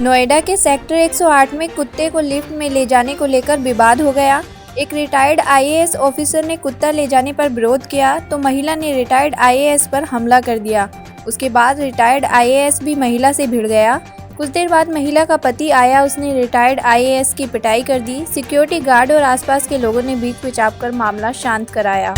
नोएडा के सेक्टर 108 में कुत्ते को लिफ्ट में ले जाने को लेकर विवाद हो गया। एक रिटायर्ड आईएएस ऑफिसर ने कुत्ता ले जाने पर विरोध किया तो महिला ने रिटायर्ड आईएएस पर हमला कर दिया। उसके बाद रिटायर्ड आईएएस भी महिला से भिड़ गया। कुछ देर बाद महिला का पति आया, उसने रिटायर्ड आईएएस की पिटाई कर दी। सिक्योरिटी गार्ड और आसपास के लोगों ने बीच में चाप कर मामला शांत कराया।